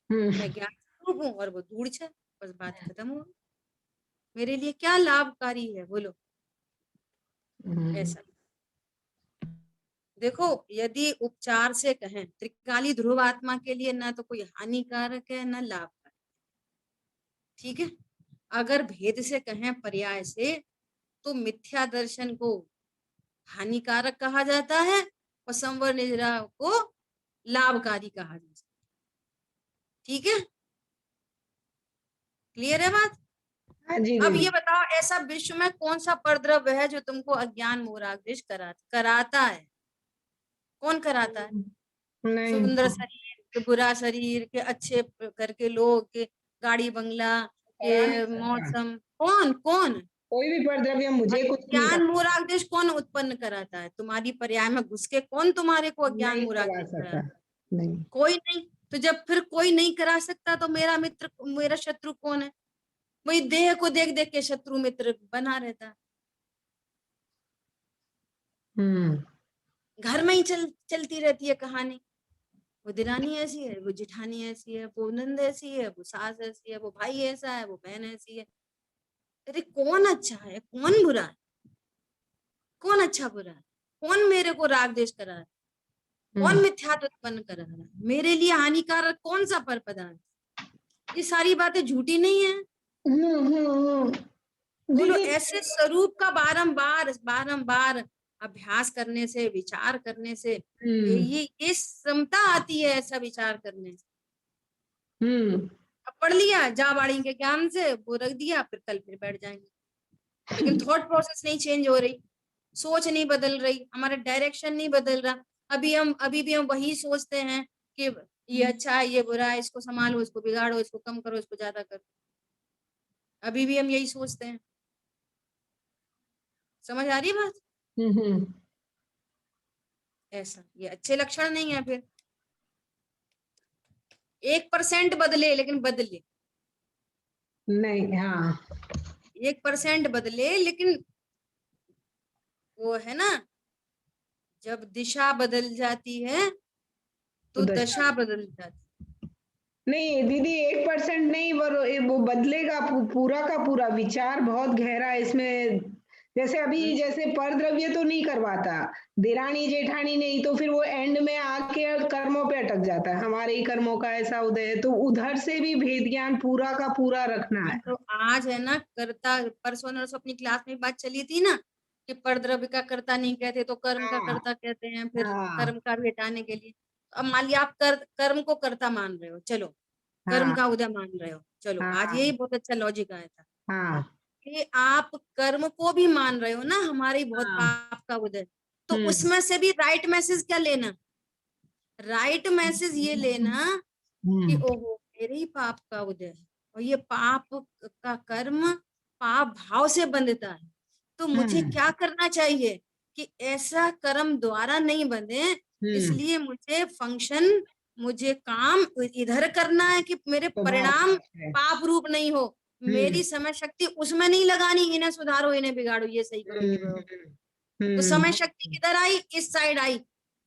[SPEAKER 1] मैं ज्ञान स्वरूप हूँ और वो धूड़ छे, बस बात खत्म हो। मेरे लिए क्या लाभकारी है बोलो। ऐसा देखो, यदि उपचार से कहें त्रिकाली ध्रुव आत्मा के लिए ना तो कोई हानिकारक है ना लाभकारी। ठीक है। अगर भेद से कहें पर्याय से, तो मिथ्या दर्शन को हानिकारक कहा जाता है और संवर निद्रा को लाभकारी कहा जाता है। ठीक है, क्लियर है बात?
[SPEAKER 2] हाँ जी
[SPEAKER 1] अब
[SPEAKER 2] दीदी।
[SPEAKER 1] ये बताओ, ऐसा विश्व में कौन सा परद्रव्य है जो तुमको अज्ञान मोराग्देश कराता है? कौन कराता है?
[SPEAKER 2] नहीं,
[SPEAKER 1] सुंदर शरीर के बुरा शरीर के, अच्छे करके लोग के, गाड़ी बंगला
[SPEAKER 2] करा
[SPEAKER 1] के,
[SPEAKER 2] नहीं सकता।
[SPEAKER 1] मौसम, कौन कौन?
[SPEAKER 2] कोई भी परद्रव्य मुझे कुछ नहीं
[SPEAKER 1] अज्ञान
[SPEAKER 2] कर,
[SPEAKER 1] मोराग्देश कौन उत्पन्न कराता है? तुम्हारी पर्याय में घुस के कौन तुम्हारे को अज्ञान
[SPEAKER 2] नहीं करवा
[SPEAKER 1] मोराग्देश
[SPEAKER 2] सकता।
[SPEAKER 1] कराता?
[SPEAKER 2] नहीं।
[SPEAKER 1] कोई नहीं। तो जब फिर कोई नहीं करा सकता तो मेरा मित्र, मेरा शत्रु कौन है? वही देह को देख देख के शत्रु मित्र बना रहता है।
[SPEAKER 2] हम्म।
[SPEAKER 1] घर में ही चलती रहती है कहानी। वो दिरानी ऐसी है, वो जिठानी ऐसी है, वो नंद ऐसी है, वो सास ऐसी है, वो भाई ऐसा है, वो बहन ऐसी है। अरे कौन अच्छा है कौन बुरा है? कौन अच्छा बुरा है? कौन मेरे को राग देश करा है? कौन
[SPEAKER 2] हम्म।
[SPEAKER 1] मिथ्यात्व उत्पन्न कर रहा है? मेरे लिए हानिकारक कौन सा पर पदार्थ? ये सारी बातें झूठी नहीं है। बोलो,
[SPEAKER 2] दीदी।
[SPEAKER 1] ऐसे स्वरूप का बारंबार बारंबार अभ्यास करने से, विचार करने से ये क्षमता आती है, ऐसा विचार करने से।
[SPEAKER 2] हम्म।
[SPEAKER 1] अब पढ़ लिया जा बाड़ी के ज्ञान से, वो रख दिया, फिर कल फिर बैठ जाएंगे। लेकिन थॉट प्रोसेस नहीं चेंज हो रही, सोच नहीं बदल रही, हमारा डायरेक्शन नहीं बदल रहा। अभी भी हम वही सोचते हैं कि ये अच्छा है, ये बुरा है, इसको संभालो, इसको बिगाड़ो, इसको कम करो, इसको ज्यादा करो। अभी भी हम यही सोचते हैं। समझ आ रही है बात?
[SPEAKER 2] हम्म।
[SPEAKER 1] ऐसा ये अच्छे लक्षण नहीं है। फिर 1% बदले, लेकिन बदले,
[SPEAKER 2] नहीं। हाँ।
[SPEAKER 1] 1% बदले लेकिन वो है ना, जब दिशा बदल जाती है तो
[SPEAKER 2] दशा।
[SPEAKER 1] दशा बदल जाती
[SPEAKER 2] नहीं दीदी, 1% नहीं, वो बदलेगा। पूरा का पूरा विचार बहुत गहरा है इसमें। जैसे
[SPEAKER 1] है।
[SPEAKER 2] अभी, जैसे परद्रव्य तो नहीं करवाता, देरानी जेठानी नहीं, तो फिर वो एंड में आके कर्मों पे अटक जाता है। हमारे ही कर्मों का ऐसा उदय है, तो उधर से भी भेद ज्ञान पूरा का पूरा रखना है।
[SPEAKER 1] तो आज है ना, कर्ता, परसों नरसों अपनी क्लास में बात चली थी ना कि परद्रव्य का कर्ता नहीं कहते तो कर्म का
[SPEAKER 2] हाँ
[SPEAKER 1] कर्ता कहते हैं, फिर
[SPEAKER 2] हाँ
[SPEAKER 1] कर्म का भी हटाने के लिए। अब मान लिया आप कर्म को कर्ता मान रहे हो, चलो कर्म
[SPEAKER 2] हाँ
[SPEAKER 1] का उदय मान रहे हो, चलो आज
[SPEAKER 2] हाँ
[SPEAKER 1] यही बहुत अच्छा लॉजिक आया था
[SPEAKER 2] हाँ
[SPEAKER 1] कि आप कर्म को भी मान रहे हो ना, हमारी बहुत
[SPEAKER 2] हाँ।
[SPEAKER 1] पाप का उदय। तो
[SPEAKER 2] हम्म।
[SPEAKER 1] उसमें से भी राइट मैसेज क्या लेना? राइट मैसेज ये लेना कि
[SPEAKER 2] हम्म।
[SPEAKER 1] ओहो मेरे ही पाप का उदय है, और ये पाप का कर्म पाप भाव से बंधता है। तो मुझे
[SPEAKER 2] हम्म।
[SPEAKER 1] क्या करना चाहिए कि ऐसा कर्म द्वारा नहीं बंधे,
[SPEAKER 2] हम्म।
[SPEAKER 1] इसलिए मुझे फंक्शन, मुझे काम इधर करना है कि मेरे
[SPEAKER 2] स्वभाव
[SPEAKER 1] परिणाम
[SPEAKER 2] पाप है।
[SPEAKER 1] पाप रूप नहीं हो। मेरी समय शक्ति उसमें नहीं लगानी, इन्हें सुधारो, इन्हें बिगाड़ो, ये सही करो, ये करो। तो समय शक्ति किधर आई? इस साइड आई।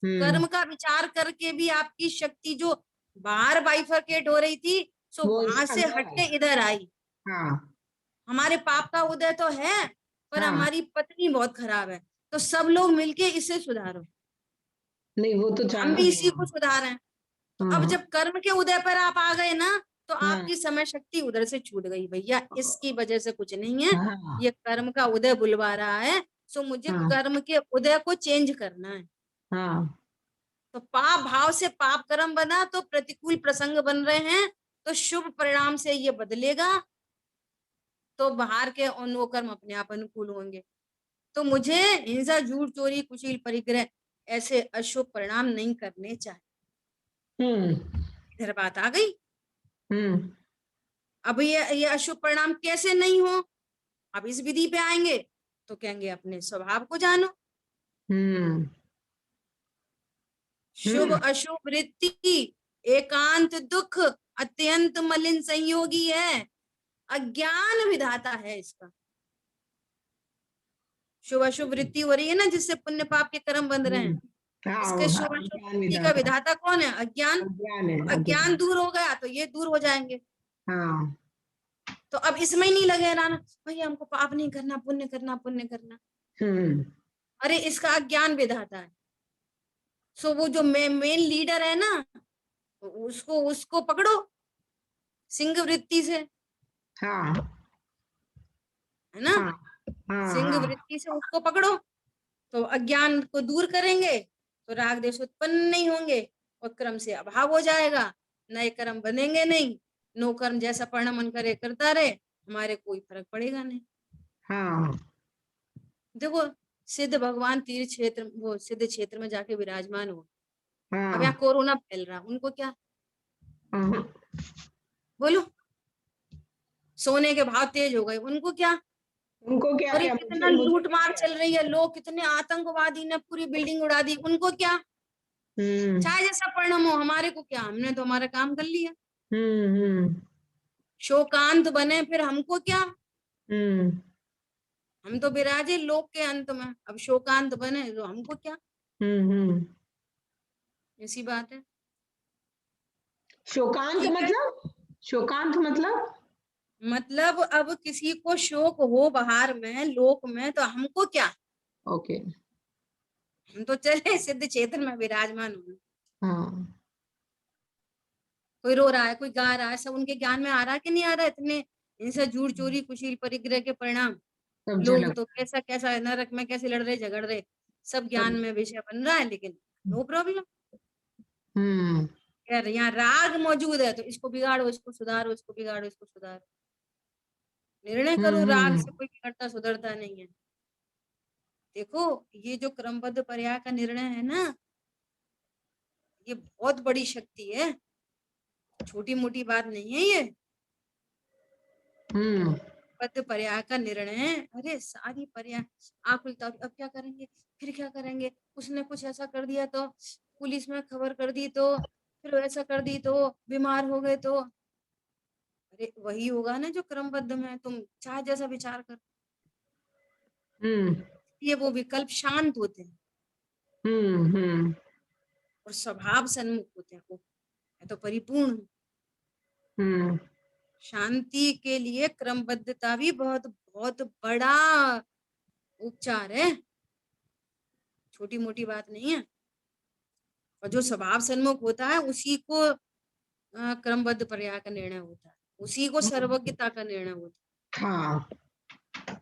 [SPEAKER 1] कर्म का विचार करके भी आपकी शक्ति जो बाहर बाइफरकेट हो रही थी, सो
[SPEAKER 2] वो
[SPEAKER 1] वहां से
[SPEAKER 2] अंदर
[SPEAKER 1] हट के
[SPEAKER 2] है।
[SPEAKER 1] इधर आई।
[SPEAKER 2] हाँ
[SPEAKER 1] हमारे पाप का उदय तो है, पर
[SPEAKER 2] हाँ,
[SPEAKER 1] हमारी पत्नी बहुत खराब है, तो सब लोग मिलके इसे सुधारो।
[SPEAKER 2] नहीं वो तो
[SPEAKER 1] हम भी
[SPEAKER 2] चाहते
[SPEAKER 1] इसी को
[SPEAKER 2] हैं।
[SPEAKER 1] सुधार हैं। तो अब
[SPEAKER 2] हाँ
[SPEAKER 1] जब कर्म के उदय पर आप आ गए ना, तो
[SPEAKER 2] हाँ
[SPEAKER 1] आपकी समय शक्ति उधर से छूट गई। भैया इसकी वजह से कुछ नहीं है,
[SPEAKER 2] हाँ
[SPEAKER 1] ये कर्म का उदय बुलवा रहा है, सो मुझे
[SPEAKER 2] हाँ
[SPEAKER 1] कर्म के उदय को चेंज करना है।
[SPEAKER 2] हाँ।
[SPEAKER 1] तो पाप भाव से पाप कर्म बना, तो प्रतिकूल प्रसंग बन रहे हैं, तो शुभ परिणाम से ये बदलेगा, तो बाहर के और वो कर्म अपने आप अनुकूल होंगे। तो मुझे हिंसा, झूठ, चोरी, कुशील, परिग्रह ऐसे अशुभ परिणाम नहीं करने चाहिए।
[SPEAKER 2] हम्म
[SPEAKER 1] इधर बात आ गई।
[SPEAKER 2] हम्म
[SPEAKER 1] अब ये अशुभ परिणाम कैसे नहीं हो? अब इस विधि पे आएंगे तो कहेंगे अपने स्वभाव को जानो।
[SPEAKER 2] हम्म
[SPEAKER 1] शुभ अशुभ वृत्ति एकांत दुख अत्यंत मलिन संयोगी है, अज्ञान विधाता है इसका। शुभ अशुभ वृत्ति हो रही है ना, जिससे पुण्य पाप के कर्म बंध रहे हैं,
[SPEAKER 2] हाँ
[SPEAKER 1] इसके शुभ अशुभ
[SPEAKER 2] ज्ञान
[SPEAKER 1] वृत्ति का
[SPEAKER 2] विधाता।
[SPEAKER 1] विधाता कौन है? अज्ञान।
[SPEAKER 2] अज्ञान है,
[SPEAKER 1] अज्ञान
[SPEAKER 2] अज्ञान।
[SPEAKER 1] दूर हो गया तो ये दूर हो जाएंगे।
[SPEAKER 2] हाँ
[SPEAKER 1] तो अब इसमें ही नहीं लगे रहना, भैया हमको पाप नहीं करना, पुण्य करना, पुण्य करना।
[SPEAKER 2] हम्म
[SPEAKER 1] अरे इसका अज्ञान विधाता है। सो वो जो मेन लीडर है ना, उसको उसको पकड़ो सिंह वृत्ति से,
[SPEAKER 2] हाँ
[SPEAKER 1] है ना?
[SPEAKER 2] हाँ हाँ
[SPEAKER 1] सिंह
[SPEAKER 2] हाँ
[SPEAKER 1] वृत्ति से उसको पकड़ो, तो अज्ञान को दूर करेंगे, तो राग देश उत्पन्न नहीं होंगे, और कर्म से अभाव हो जाएगा, नए कर्म बनेंगे नहीं। नो कर्म, जैसा पढ़ना मन करे करता रहे, हमारे कोई फर्क पड़ेगा नहीं।
[SPEAKER 2] हाँ
[SPEAKER 1] देखो सिद्ध भगवान तीर्थ क्षेत्र, वो सिद्ध क्षेत्र में जाके विराजमान हो। अब यहाँ
[SPEAKER 2] हाँ
[SPEAKER 1] कोरोना फैल रहा, उनको क्या?
[SPEAKER 2] हाँ।
[SPEAKER 1] बोलो, सोने के भाव तेज हो गए, उनको क्या?
[SPEAKER 2] उनको क्या,
[SPEAKER 1] अरे
[SPEAKER 2] क्या
[SPEAKER 1] कितना
[SPEAKER 2] मुझे मुझे
[SPEAKER 1] लूट
[SPEAKER 2] भी
[SPEAKER 1] मार
[SPEAKER 2] क्या।
[SPEAKER 1] चल रही है, लोग कितने आतंकवादी ने पूरी बिल्डिंग उड़ा दी, उनको क्या?
[SPEAKER 2] हम्म
[SPEAKER 1] चाहे जैसा परिणाम हो, हमारे को क्या, हमने तो हमारा काम कर लिया।
[SPEAKER 2] हम्म
[SPEAKER 1] शोकांत बने फिर हमको क्या?
[SPEAKER 2] हम्म
[SPEAKER 1] हम तो विराजे लोक के अंत में, अब शोकांत बने तो हमको क्या?
[SPEAKER 2] हम्म।
[SPEAKER 1] ऐसी बात है।
[SPEAKER 2] शोकांत
[SPEAKER 1] ठीक है,
[SPEAKER 2] मतलब? शोकांत मतलब?
[SPEAKER 1] मतलब अब किसी को शोक हो बाहर में, लोक में, तो हमको क्या?
[SPEAKER 2] ओके।
[SPEAKER 1] हम तो चले सिद्ध क्षेत्र में विराजमान हूँ।
[SPEAKER 2] हाँ
[SPEAKER 1] कोई रो रहा है, कोई गा रहा है, सब उनके ज्ञान में आ रहा है कि नहीं आ रहा है? इतने इनसे झूठ, चोरी, कुशील, परिग्रह के परिणाम,
[SPEAKER 2] सब
[SPEAKER 1] लोग
[SPEAKER 2] झलक।
[SPEAKER 1] तो कैसा कैसा नरक में कैसे लड़ रहे, झगड़ रहे, सब ज्ञान
[SPEAKER 2] सब।
[SPEAKER 1] में विषय बन रहा है, लेकिन नो प्रॉब्लम।
[SPEAKER 2] हम्म
[SPEAKER 1] यार यहाँ राग मौजूद है, तो इसको बिगाड़ो, इसको सुधारो, इसको बिगाड़ो, इसको सुधारो। निर्णय करो, राग
[SPEAKER 2] हम्म
[SPEAKER 1] से कोई बिगड़ता सुधरता नहीं है। देखो ये जो क्रमबद्ध पर्याय का निर्णय है ना, ये बहुत बड़ी शक्ति है, छोटी मोटी बात नहीं है ये।
[SPEAKER 2] हम्म
[SPEAKER 1] पद पर्याय का निर्णय, अरे सारी पर्याय आंख उल्टा, अब क्या करेंगे, फिर क्या करेंगे, उसने कुछ ऐसा कर दिया तो, पुलिस में खबर कर दी तो, फिर ऐसा कर दी तो, बीमार हो गए तो। अरे वही होगा ना जो क्रमबद्ध में है, तुम चाहे जैसा विचार कर।
[SPEAKER 2] हम्म
[SPEAKER 1] ये वो विकल्प शांत होते हैं
[SPEAKER 2] हम्म
[SPEAKER 1] और स्वभाव सन्मुख होते हैं। वो है तो परिपूर्ण।
[SPEAKER 2] हम्म
[SPEAKER 1] शांति के लिए क्रमबद्धता भी बहुत बहुत बड़ा उपचार है, छोटी मोटी बात नहीं है। और जो स्वभाव सन्मुख होता है उसी को क्रमबद्ध पर्याय का निर्णय होता है, उसी को सर्वज्ञता का निर्णय होता
[SPEAKER 2] हाँ
[SPEAKER 1] है।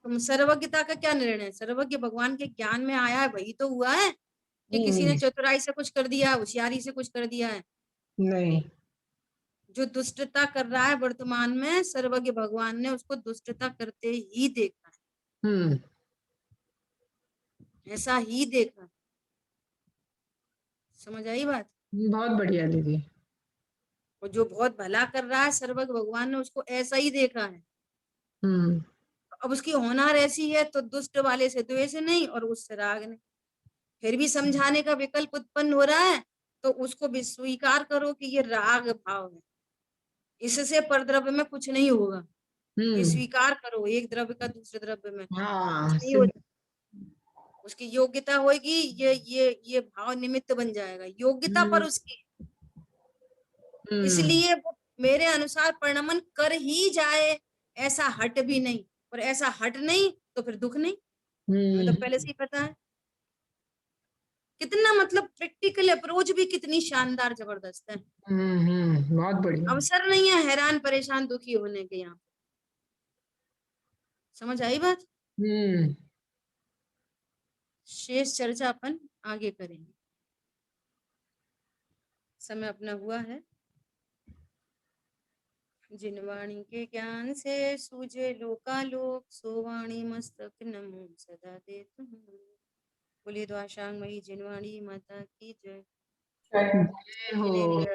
[SPEAKER 1] तो सर्वज्ञता का क्या निर्णय है? सर्वज्ञ भगवान के ज्ञान में आया है, वही तो हुआ है कि किसी ने
[SPEAKER 2] हम्म।
[SPEAKER 1] चतुराई से कुछ कर दिया, होशियारी से कुछ कर दिया है।
[SPEAKER 2] नहीं।
[SPEAKER 1] जो दुष्टता कर रहा है वर्तमान में, सर्वज्ञ भगवान ने उसको दुष्टता करते ही देखा
[SPEAKER 2] हम्म
[SPEAKER 1] है, ऐसा ही देखा है। समझ आई बात?
[SPEAKER 2] बहुत बढ़िया दीदी।
[SPEAKER 1] और जो बहुत भला कर रहा है, सर्वज्ञ भगवान ने उसको ऐसा ही देखा है।
[SPEAKER 2] हम्म
[SPEAKER 1] अब उसकी होनार ऐसी है, तो दुष्ट वाले से द्वेष नहीं और उससे राग नहीं। फिर भी समझाने का विकल्प उत्पन्न हो रहा है, तो उसको भी स्वीकार करो कि ये राग भाव है, इससे परद्रव्य में कुछ नहीं होगा। ये
[SPEAKER 2] हम्म।
[SPEAKER 1] स्वीकार करो एक द्रव्य का दूसरे द्रव्य में
[SPEAKER 2] हाँ
[SPEAKER 1] नहीं हो, उसकी योग्यता होगी, ये भाव निमित्त बन जाएगा, योग्यता पर उसकी। इसलिए वो मेरे अनुसार परिणमन कर ही जाए, ऐसा हट भी नहीं, और ऐसा हट नहीं तो फिर दुख नहीं, हमें तो पहले से ही पता है। कितना मतलब प्रैक्टिकल अप्रोच भी कितनी शानदार जबरदस्त है।
[SPEAKER 2] बहुत बढ़िया।
[SPEAKER 1] अवसर नहीं है हैरान परेशान दुखी होने के। यहाँ समझ आई बात? शेष चर्चा अपन आगे करेंगे, समय अपना हुआ है। जिन वाणी के ज्ञान से सूझे लोकालोक, सो वाणी मस्तक नमो सदा दे तुम। बोलिए द्वाशांग मई जिनवाणी माता की जय।
[SPEAKER 2] जय हो।